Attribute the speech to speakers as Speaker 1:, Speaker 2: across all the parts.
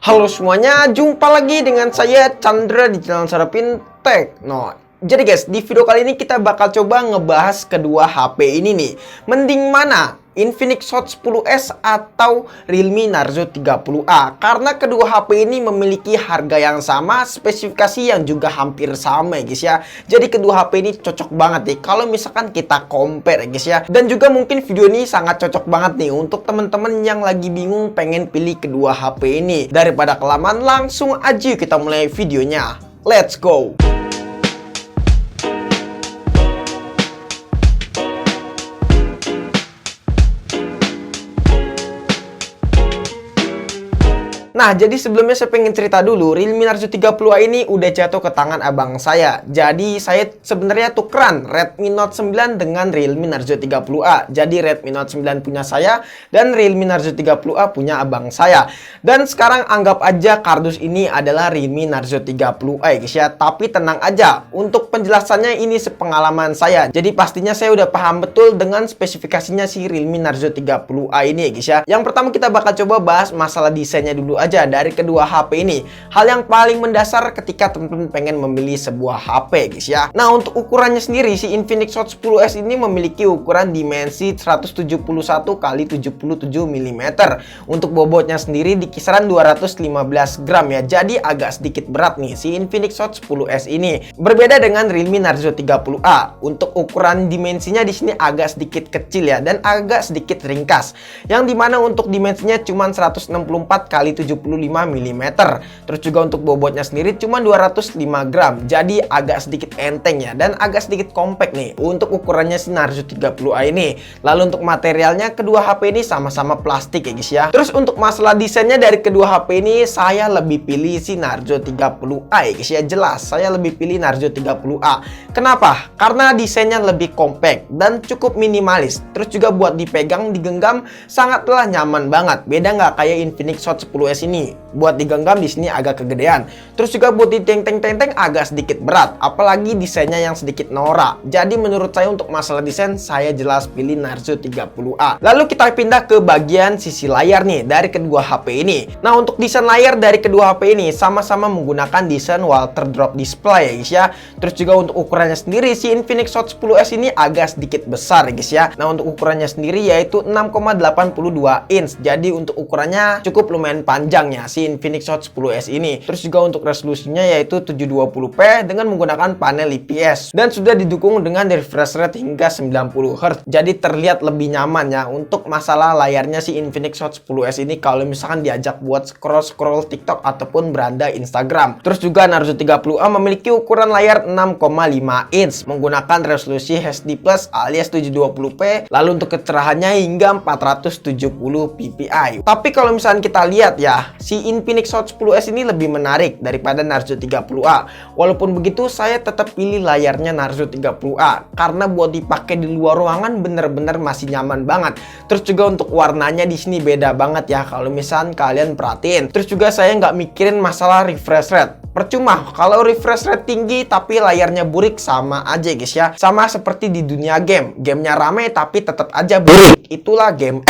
Speaker 1: Halo semuanya, jumpa lagi dengan saya Chandra di channel Sarapin Tech. Jadi guys, di video kali ini kita bakal coba ngebahas kedua HP ini nih. Mending mana? Infinix Hot 10s atau Realme Narzo 30A? Karena kedua HP ini memiliki harga yang sama, spesifikasi yang juga hampir sama ya guys ya. Jadi kedua HP ini cocok banget nih kalau misalkan kita compare ya guys ya. Dan juga mungkin video ini sangat cocok banget nih untuk teman-teman yang lagi bingung pengen pilih kedua HP ini. Daripada kelamaan, langsung aja kita mulai videonya. Let's go! Nah, jadi sebelumnya saya pengen cerita dulu, Realme Narzo 30A ini udah jatuh ke tangan abang saya. Jadi saya sebenarnya tukeran Redmi Note 9 dengan Realme Narzo 30A. Jadi Redmi Note 9 punya saya dan Realme Narzo 30A punya abang saya. Dan sekarang anggap aja kardus ini adalah Realme Narzo 30A ya guys ya. Tapi tenang aja, untuk penjelasannya ini sepengalaman saya. Jadi pastinya saya udah paham betul dengan spesifikasinya si Realme Narzo 30A ini ya guys ya. Yang pertama kita bakal coba bahas masalah desainnya dulu aja dari kedua HP ini. Hal yang paling mendasar ketika teman-teman pengen memilih sebuah HP guys ya. Nah, untuk ukurannya sendiri si Infinix Hot 10s ini memiliki ukuran dimensi 171 x 77 mm. Untuk bobotnya sendiri di kisaran 215 gram ya. Jadi agak sedikit berat nih si Infinix Hot 10s ini. Berbeda dengan Realme Narzo 30A. Untuk ukuran dimensinya di sini agak sedikit kecil ya dan agak sedikit ringkas. Yang dimana untuk dimensinya cuma 164 x 75 mm. Terus juga untuk bobotnya sendiri cuma 205 gram. Jadi agak sedikit enteng ya dan agak sedikit compact nih untuk ukurannya si Narzo 30A ini. Lalu untuk materialnya kedua HP ini sama-sama plastik ya guys ya. Terus untuk masalah desainnya dari kedua HP ini saya lebih pilih si Narzo 30A ya guys ya. Jelas saya lebih pilih Narzo 30A. Kenapa? Karena desainnya lebih compact dan cukup minimalis. Terus juga buat dipegang, digenggam sangatlah nyaman banget. Beda nggak kayak Infinix Hot 10s ini, buat digenggam di sini agak kegedean. Terus juga buat ditenteng-tenteng agak sedikit berat, apalagi desainnya yang sedikit norak. Jadi menurut saya untuk masalah desain saya jelas pilih Narzo 30A. Lalu kita pindah ke bagian sisi layar nih dari kedua HP ini. Nah, untuk desain layar dari kedua HP ini sama-sama menggunakan desain water drop display ya guys ya. Terus juga untuk ukurannya sendiri si Infinix Hot 10s ini agak sedikit besar ya guys ya. Nah, untuk ukurannya sendiri yaitu 6,82 inch. Jadi untuk ukurannya cukup lumayan panjangnya si Infinix Hot 10s ini. Terus juga untuk resolusinya yaitu 720p dengan menggunakan panel IPS dan sudah didukung dengan refresh rate hingga 90Hz. Jadi terlihat lebih nyaman ya untuk masalah layarnya si Infinix Hot 10s ini kalau misalkan diajak buat scroll TikTok ataupun beranda Instagram. Terus juga Narzo 30A memiliki ukuran layar 6,5 inch menggunakan resolusi HD+ alias 720p. Lalu untuk kecerahannya hingga 470 ppi. Tapi kalau misalkan kita lihat ya, si Infinix Hot 10s ini lebih menarik daripada Narzo 30A. Walaupun begitu, saya tetap pilih layarnya Narzo 30A karena buat dipakai di luar ruangan bener-bener masih nyaman banget. Terus juga untuk warnanya di sini beda banget ya kalau misalkan kalian perhatiin. Terus juga saya nggak mikirin masalah refresh rate. Percuma kalau refresh rate tinggi tapi layarnya burik, sama aja guys ya. Sama seperti di dunia game. Gamenya rame tapi tetap aja burik. Itulah game.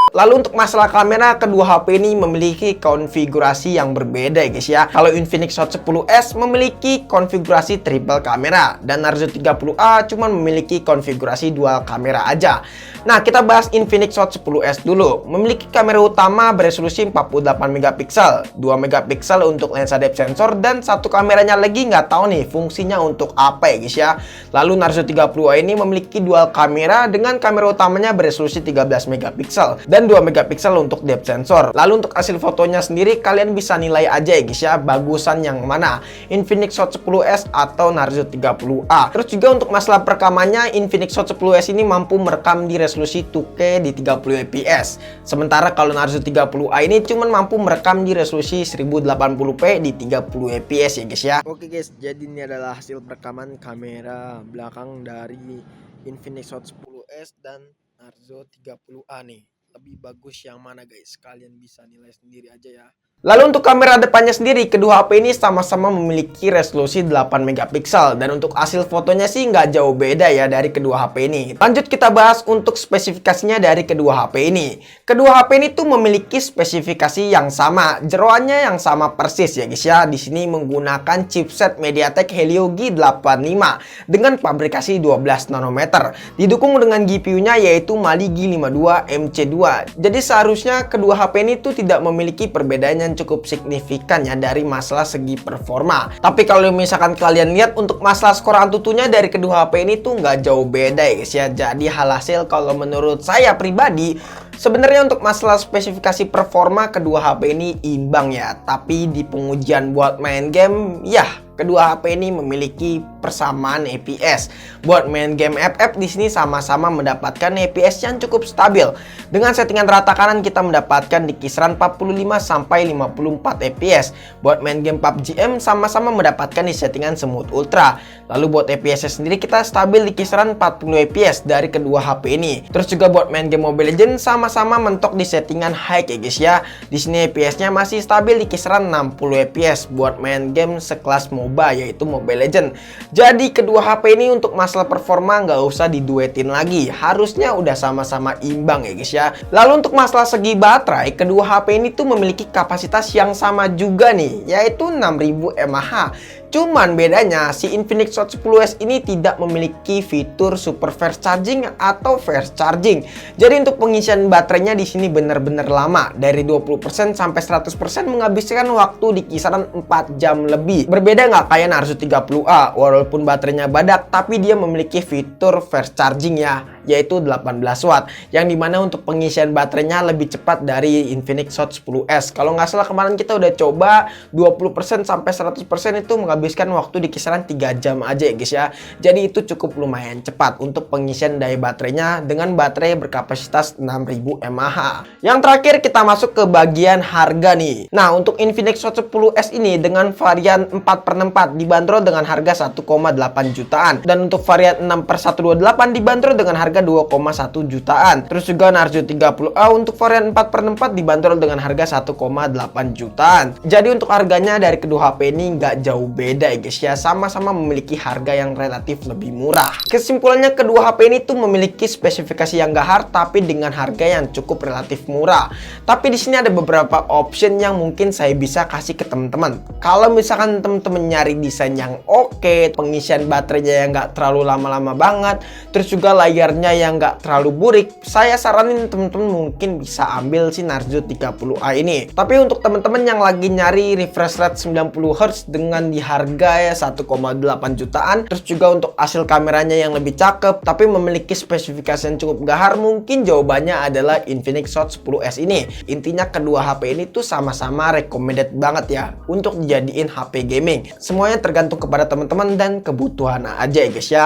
Speaker 1: Lalu untuk masalah kamera, kedua HP ini memiliki konfigurasi yang berbeda ya guys ya. Kalau Infinix Hot 10s memiliki konfigurasi triple kamera dan Narzo 30A cuma memiliki konfigurasi dual kamera aja. Nah, kita bahas Infinix Hot 10s dulu. Memiliki kamera utama beresolusi 48 megapiksel, 2 megapiksel untuk lensa depth sensor dan satu kameranya lagi nggak tahu nih fungsinya untuk apa ya guys ya. Lalu Narzo 30A ini memiliki dual kamera dengan kamera utamanya beresolusi 13 megapiksel dan 2 megapiksel untuk depth sensor. Lalu untuk hasil fotonya sendiri kalian bisa nilai aja ya guys ya, bagusan yang mana, Infinix Hot 10s atau Narzo 30A. Terus juga untuk masalah perekamannya, Infinix Hot 10s ini mampu merekam di resolusi 2K di 30 fps. Sementara kalau Narzo 30A ini cuma mampu merekam di resolusi 1080p di 30 fps ya guys ya. Oke guys, jadi ini adalah hasil perekaman kamera belakang dari Infinix Hot 10s dan Narzo 30A nih. Lebih bagus yang mana guys? Kalian bisa nilai sendiri aja ya. Lalu untuk kamera depannya sendiri, kedua HP ini sama-sama memiliki resolusi 8 megapiksel dan untuk hasil fotonya sih nggak jauh beda ya dari kedua HP ini. Lanjut kita bahas untuk spesifikasinya dari kedua HP ini. Kedua HP ini tuh memiliki spesifikasi yang sama, jeroannya yang sama persis ya guys ya. Di sini menggunakan chipset MediaTek Helio G85 dengan fabrikasi 12 nanometer. Didukung dengan GPU-nya yaitu Mali G52 MC2. Jadi seharusnya kedua HP ini tuh tidak memiliki perbedaan yang cukup signifikan ya dari masalah segi performa. Tapi kalau misalkan kalian lihat untuk masalah skor Antutunya dari kedua HP ini tuh nggak jauh beda ya guys ya. Jadi hasil kalau menurut saya pribadi sebenarnya untuk masalah spesifikasi performa kedua HP ini imbang ya. Tapi di pengujian buat main game ya kedua HP ini memiliki persamaan FPS. Buat main game FF di sini sama-sama mendapatkan FPS yang cukup stabil. Dengan settingan rata kanan kita mendapatkan di kisaran 45 sampai 54 FPS. Buat main game PUBG M sama-sama mendapatkan di settingan smooth ultra. Lalu buat FPS sendiri kita stabil di kisaran 40 FPS dari kedua HP ini. Terus juga buat main game Mobile Legends sama-sama mentok di settingan high ya guys ya. Di sini FPS-nya masih stabil di kisaran 60 FPS buat main game sekelas MOBA yaitu Mobile Legends. Jadi kedua HP ini untuk masalah performa nggak usah diduetin lagi, harusnya udah sama-sama imbang ya guys ya. Lalu untuk masalah segi baterai, kedua HP ini tuh memiliki kapasitas yang sama juga nih, yaitu 6000 mAh. Cuman bedanya si Infinix Hot 10s ini tidak memiliki fitur super fast charging atau fast charging. Jadi untuk pengisian baterainya di sini benar-benar lama, dari 20% sampai 100% menghabiskan waktu di kisaran 4 jam lebih. Berbeda nggak kayak Narzo 30A, walaupun baterainya badak tapi dia memiliki fitur fast charging ya, yaitu 18 watt, yang dimana untuk pengisian baterainya lebih cepat dari Infinix Hot 10s. Kalau nggak salah kemarin kita udah coba 20% sampai 100% itu menghabiskan waktu di kisaran 3 jam aja ya guys ya. Jadi itu cukup lumayan cepat untuk pengisian daya baterainya dengan baterai berkapasitas 6000 mAh. Yang terakhir kita masuk ke bagian harga nih. Nah untuk Infinix Hot 10s ini dengan varian 4/64 dibanderol dengan harga 1,8 jutaan, dan untuk varian 6/128 dibanderol dengan harga 2,1 jutaan. Terus juga Narzo 30A untuk varian 4/64 dibanderol dengan harga 1,8 jutaan. Jadi untuk harganya dari kedua HP ini nggak jauh beda ya guys ya, sama-sama memiliki harga yang relatif lebih murah. Kesimpulannya kedua HP ini tuh memiliki spesifikasi yang gahar tapi dengan harga yang cukup relatif murah. Tapi di sini ada beberapa option yang mungkin saya bisa kasih ke teman-teman. Kalau misalkan teman-teman nyari desain yang oke, pengisian baterainya yang nggak terlalu lama-lama banget, terus juga layarnya yang nggak terlalu burik, saya saranin teman-teman mungkin bisa ambil si Narzo 30A ini. Tapi untuk teman-teman yang lagi nyari refresh rate 90Hz dengan di harga ya 1,8 jutaan, terus juga untuk hasil kameranya yang lebih cakep tapi memiliki spesifikasi yang cukup gahar, mungkin jawabannya adalah Infinix Hot 10s ini. Intinya kedua HP ini tuh sama-sama recommended banget ya untuk dijadiin HP gaming. Semuanya tergantung kepada teman-teman dan kebutuhan aja ya guys ya.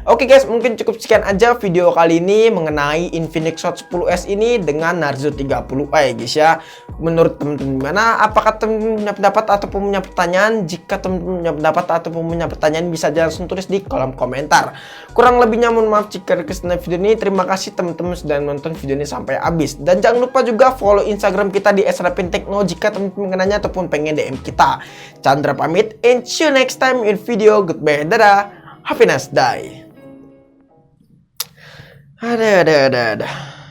Speaker 1: Oke guys, mungkin cukup sekian aja video kali ini mengenai Infinix Hot 10s ini dengan Narzo 30A ya guys ya. Menurut teman-teman gimana? Apakah teman-teman punya pendapat ataupun punya pertanyaan? Jika teman-teman punya pendapat ataupun punya pertanyaan bisa langsung tulis di kolom komentar. Kurang lebihnya mohon maaf jika kesenangan video ini. Terima kasih teman-teman sudah nonton video ini sampai habis. Dan jangan lupa juga follow Instagram kita di @rapintekno jika teman-teman mengenanya ataupun pengen DM kita. Chandra pamit and see you next time in video. Goodbye, dadah, have a nice day. Ada.